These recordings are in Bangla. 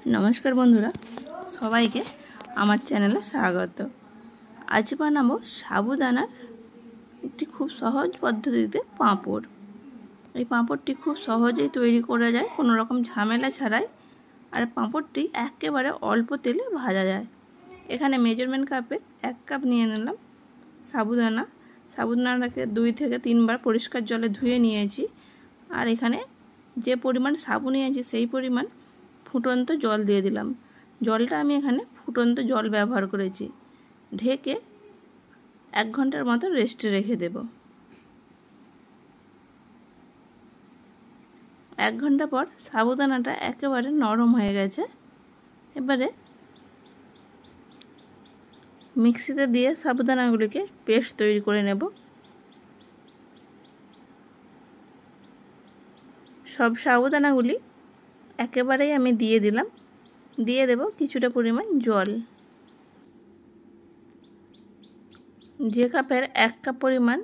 नमस्कार बंधुरा सबाइके आमार चैनेले स्वागत। आज बानाबो साबुदानार एकटी खूब सहज पद्धतिते पाँपड़। এই পাঁপড়টি খুব সহজেই তৈরি করা যায়, কোনো রকম ঝামেলা ছাড়াই। আর পাঁপড়টি একেবারে অল্প তেলে ভাজা যায়। এখানে মেজারমেন্ট কাপে 1 কাপ নিয়ে নিলাম সাবুদানা। সাবুদানাটাকে 2 থেকে 3 বার পরিষ্কার জলে ধুয়ে নিয়েছি। আর এখানে যে পরিমাণ সাবু নিয়েছি সেই পরিমাণ ফুটন্ত জল দিয়ে দিলাম। জলটা আমি এখানে ফুটন্ত জল ব্যবহার করেছি। ঢেকে 1 ঘন্টার মতো রেস্টে রেখে দেব। 1 ঘন্টা পর সাবুদানাটা একেবারে নরম হয়ে গেছে। এবারে মিক্সিতে দিয়ে সাবুদানাগুলিকে পেস্ট তৈরি করে নেব। সব সাবুদানাগুলি একেবারেই আমি দিয়ে দিলাম। দিয়ে দেব কিছুটা পরিমাণ জল। যে কাপের 1 কাপ পরিমাণ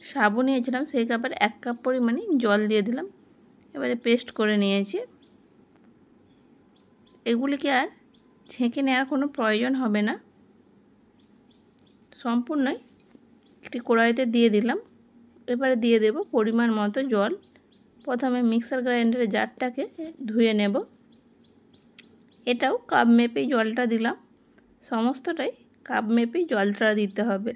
সাবু নিয়েছিলাম সেই কাপের 1 কাপ পরিমাণই জল দিয়ে দিলাম। এবারে পেস্ট করে নিয়েছি। এগুলিকে আর ছেঁকে নেওয়ার কোনো প্রয়োজন হবে না। সম্পূর্ণই একটি কড়াইতে দিয়ে দিলাম। এবারে দিয়ে দেব পরিমাণ মতো জল। প্রথমে মিক্সার গ্রাইন্ডারের জারটাকে ধুয়ে নেব। এটাও কাপ মেপেই জলটা দিলাম। সমস্তটাই কাপ মেপেই জলটা দিতে হবে।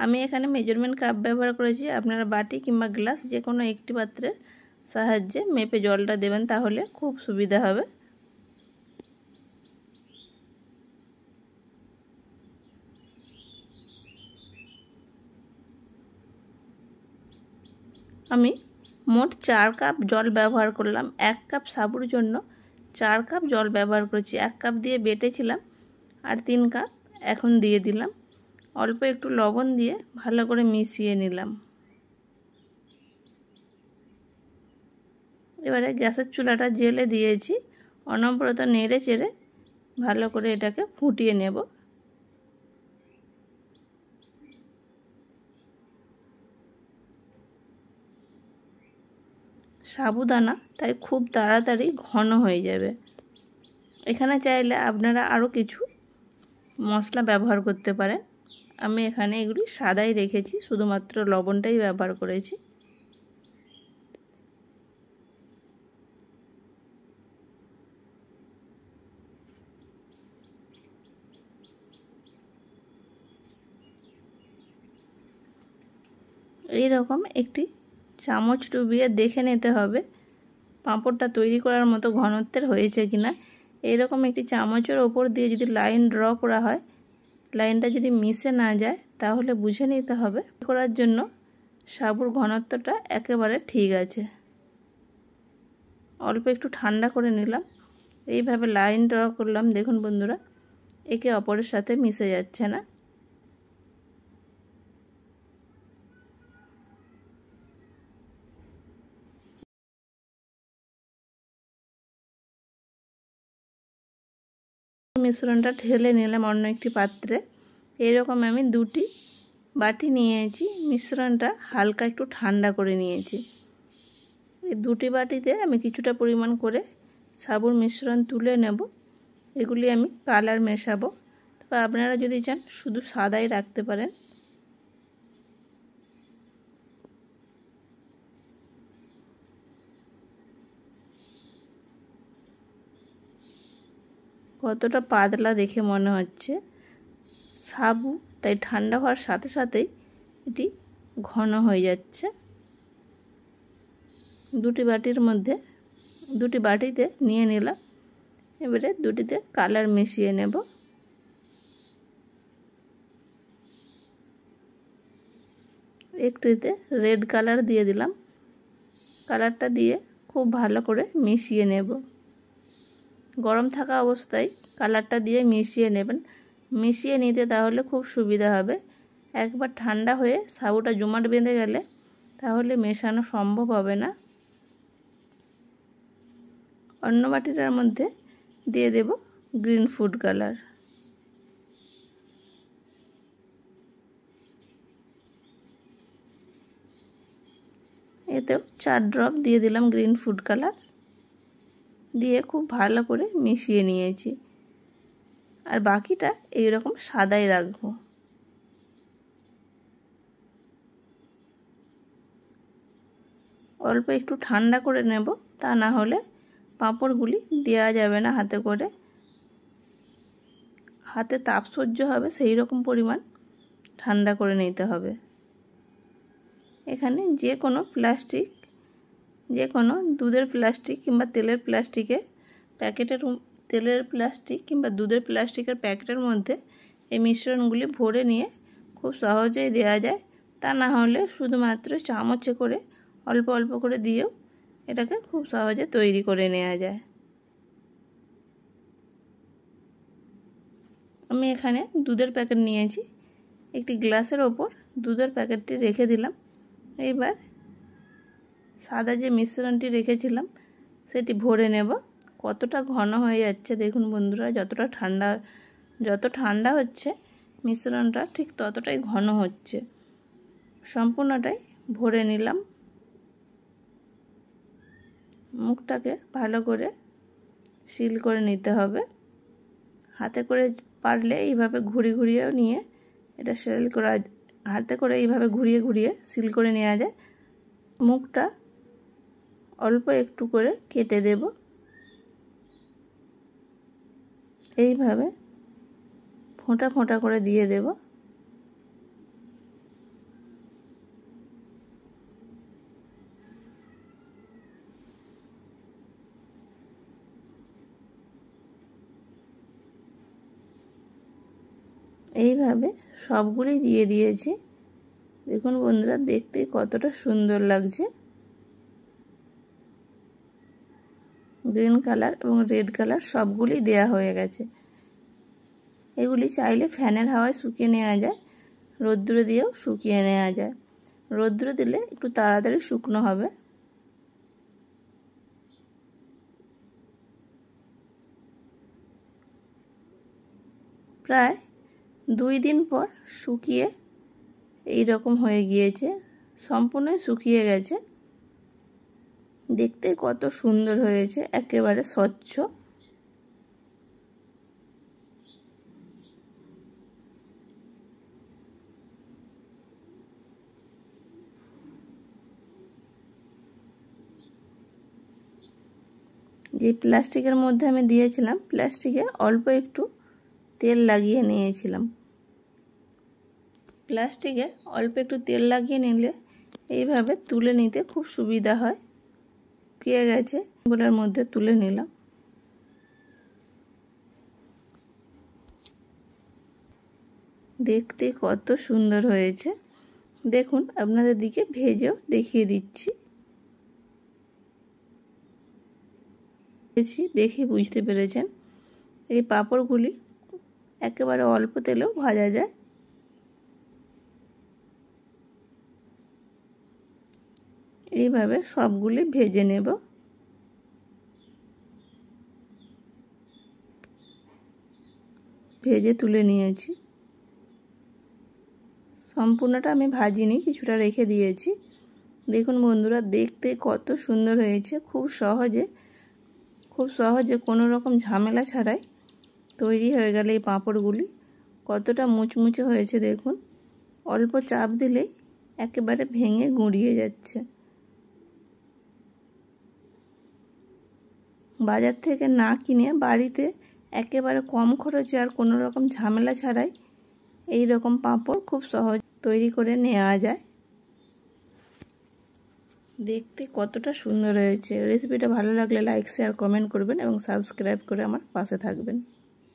আমি এখানে মেজারমেন্ট কাপ ব্যবহার করেছি। আপনারা বাটি কিংবা গ্লাস যে কোনো একটি পাত্রের সাহায্যে মেপে জলটা দেবেন, তাহলে খুব সুবিধা হবে। আমি মোট 4 কাপ জল ব্যবহার করলাম। 1 কাপ সাবুর জন্য 4 কাপ জল ব্যবহার করেছি। 1 কাপ দিয়ে বেটেছিলাম আর 3 কাপ এখন দিয়ে দিলাম। অল্প একটু লবণ দিয়ে ভালো করে মিশিয়ে নিলাম। এবারে গ্যাসের চুলাটা জেলে দিয়েছি। অনবরত নেড়ে চেড়ে ভালো করে এটাকে ফুটিয়ে নেব। সাবুদানা তাই খুব তাড়াতাড়ি ঘন হয়ে যাবে। এখানে চাইলে আপনারা আরও কিছু মশলা ব্যবহার করতে পারেন। আমি এখানে এগুলি সাদাই রেখেছি, শুধুমাত্র লবণটাই ব্যবহার করেছি। এই রকম একটি চামচ ডুবিয়ে দেখে নিতে হবে পাঁপড়টা তৈরি করার মতো ঘনত্বের হয়েছে কিনা। এইরকম একটি চামচের ওপর দিয়ে যদি লাইন ড্র করা হয়, লাইনটা যদি মিশে না যায় তাহলে বুঝে নিতে হবে করার জন্য সাবুর ঘনত্বটা একেবারে ঠিক আছে। অল্প একটু ঠান্ডা করে নিলাম। এইভাবে লাইন ড্র করলাম। দেখুন বন্ধুরা, একে অপরের সাথে মিশে যাচ্ছে না। মিশ্রণটা ঢেলে নিলাম অন্য একটি পাত্রে। এইরকম আমি 2টি বাটি নিয়েছি। মিশ্রণটা হালকা একটু ঠান্ডা করে নিয়েছি। এই 2টি বাটিতে আমি কিছুটা পরিমাণ করে সাবুর মিশ্রণ তুলে নেব। এগুলি আমি কালার মেশাবো। তবে আপনারা যদি চান শুধু সাদাই রাখতে পারেন। কতটা পাতলা দেখে মনে হচ্ছে। সাবু তাই ঠান্ডা হওয়ার সাথে সাথেই এটি ঘন হয়ে যাচ্ছে। 2টি বাটির মধ্যে 2টি বাটিতে নিয়ে নিলাম। এবারে 2টিতে কালার মিশিয়ে নেব। একটিতে রেড কালার দিয়ে দিলাম। কালারটা দিয়ে খুব ভালো করে মিশিয়ে নেব। গরম থাকা অবস্থায় কালারটা দিয়ে মিশিয়ে নেবেন। মিশিয়ে নিতে তাহলে খুব সুবিধা হবে। একবার ঠান্ডা হয়ে সাবুটা জমাট বেঁধে গেলে তাহলে মেশানো সম্ভব হবে না। অন্য বাটিটার মধ্যে দিয়ে দেব গ্রিন ফুড কালার। এতেও 4 ড্রপ দিয়ে দিলাম গ্রিন ফুড কালার। দিয়ে খুব ভালো করে মিশিয়ে নিয়েছি। আর বাকিটা এইরকম সাদাই রাখবো। অল্প একটু ঠান্ডা করে নেব, তা না হলে পাঁপড়গুলি দেওয়া যাবে না হাতে করে। হাতে তাপ সহ্য হবে সেই রকম পরিমাণ ঠান্ডা করে নিতে হবে। এখানে যে কোনো প্লাস্টিক, যে কোনো দুধের প্লাস্টিক কিংবা তেলের প্লাস্টিকের প্যাকেটের, তেলের প্লাস্টিক কিংবা দুধের প্লাস্টিকের প্যাকেটের মধ্যে এই মিশ্রণগুলি ভরে নিয়ে খুব সহজেই দেওয়া যায়। তা না হলে শুধুমাত্র চামচে করে অল্প অল্প করে দিয়েও এটাকে খুব সহজে তৈরি করে নেওয়া যায়। আমি এখানে দুধের প্যাকেট নিয়েছি, একটি গ্লাসের ওপর দুধের প্যাকেটটি রেখে দিলাম। এইবার সাদা যে মিশ্রণটি রেখেছিলাম সেটি ভরে নেব। কতটা ঘন হয়ে যাচ্ছে দেখুন বন্ধুরা, যত ঠান্ডা হচ্ছে মিশ্রণটা ঠিক ততটাই ঘন হচ্ছে। সম্পূর্ণটাই ভরে নিলাম। মুখটাকে ভালো করে সিল করে নিতে হবে। হাতে করে পারলে এইভাবে ঘুরিয়েও নিয়ে এটা সিল করা, হাতে করে এইভাবে ঘুরিয়ে ঘুরিয়ে সিল করে নেওয়া যায়। মুখটা অল্প একটু করে কেটে দেব। এইভাবে ফোঁটা ফোঁটা করে দিয়ে দেব। এইভাবে সবগুলি দিয়ে দিয়েছি। দেখুন বন্ধুরা, দেখতে কতটা সুন্দর লাগছে। গ্রিন কালার এবং রেড কালার সবগুলি দেয়া হয়ে গেছে। এগুলি চাইলে ফ্যানের হাওয়ায় শুকিয়ে নেওয়া যায়, রোদ্দুরে দিয়েও শুকিয়ে নেওয়া যায়। রোদ্দুরে দিলে একটু তাড়াতাড়ি শুকনো হবে। প্রায় 2 দিন পর শুকিয়ে এই রকম হয়ে গিয়েছে, সম্পূর্ণই শুকিয়ে গেছে। দেখতে কত সুন্দর হয়েছে, একেবারে স্বচ্ছ। যে প্লাস্টিকের মধ্যে আমি দিয়েছিলাম, প্লাস্টিকে অল্প একটু তেল লাগিয়ে নিয়েছিলাম। প্লাস্টিকে অল্প একটু তেল লাগিয়ে নিলে এইভাবে তুলে নিতে খুব সুবিধা হয়। শুকিয়ে গেছে, এগুলোর মধ্যে তুলে নিলাম। দেখতে কত সুন্দর হয়েছে দেখুন, আপনাদের দিকে ভেজেও দেখিয়ে দিচ্ছি। দেখে বুঝতে পেরেছেন এই পাঁপড়গুলি একেবারে অল্প তেলেও ভাজা যায়। এইভাবে সবগুলি ভেজে নেব। ভেজে তুলে নিয়েছি। সম্পূর্ণটা আমি ভাজিনি, কিছুটা রেখে দিয়েছি। দেখুন বন্ধুরা, দেখতে কত সুন্দর হয়েছে। খুব সহজে কোনো রকম ঝামেলা ছাড়াই তৈরি হয়ে গেল এই পাঁপড়গুলি। কতটা মুচমুচে হয়েছে দেখুন, অল্প চাপ দিলেই একেবারে ভেঙে গুঁড়িয়ে যাচ্ছে। বাজার থেকে না কিনে বাড়িতে একেবারে কম খরচে আর কোনো রকম ঝামেলা ছাড়াই এই রকম পাঁপড় খুব সহজ তৈরি করে নেওয়া যায়। দেখতে কতটা সুন্দর হয়েছে। রেসিপিটা ভালো লাগলে লাইক, শেয়ার, কমেন্ট করবেন এবং সাবস্ক্রাইব করে আমার পাশে থাকবেন।